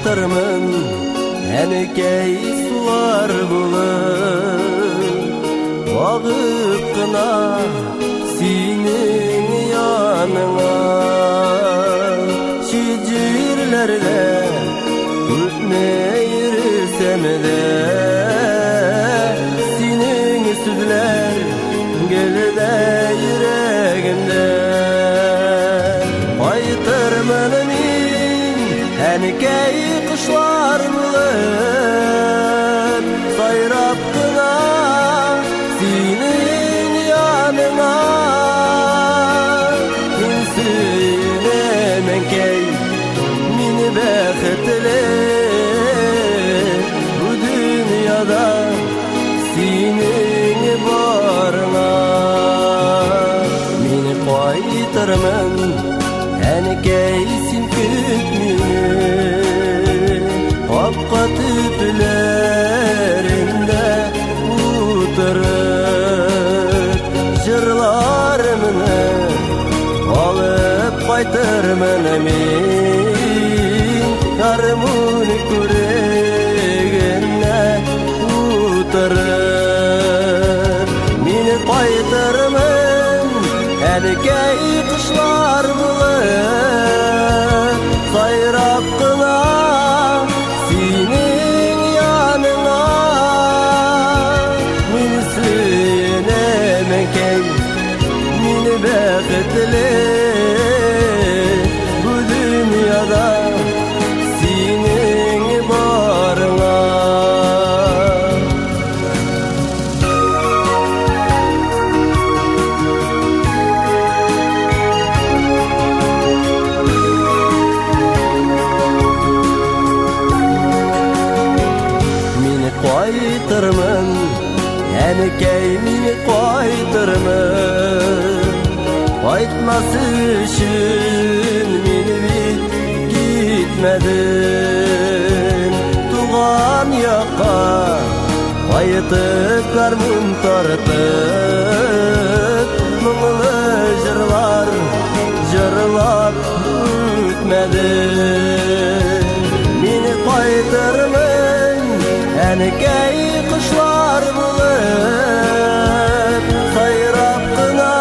Qaytarman enekey sular bulur Vağıp kına senin yanına Şicirlerde ötmeyirsem de Senin süzler gelide yüreğimde Qaytarman enekey kışlar bulur Sayrap kına senin yanına Min suyunem enkey mini beketli Bu dünyada senin barına Mini qaytarman enekey sen kütmini Hakka tüplerinde oturup Jırlarımını alıp qaytarman min Yarmuni küregine oturup Mini qaytarman enekey kışlar bulur Sayrap kına senin yanına Min suyunem enkey mini beketli Bu dünyada senin barına Qaytarman enekey mini qaytarman Qaytması üçün mini bit gitmedin Tuğan yakka qaytıp garmun tartıp Mınglı jırlar jırlap ötmedin Mini qaytarman enekey kışlar bulur Sayrap kına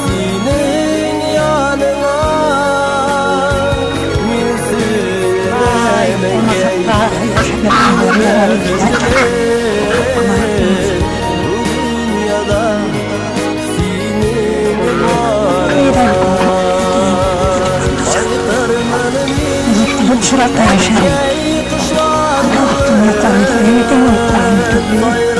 senin yanına Min suyunem enkey Bu dünyada senin varına Qaytarman Şurada yaşarım. Baktım,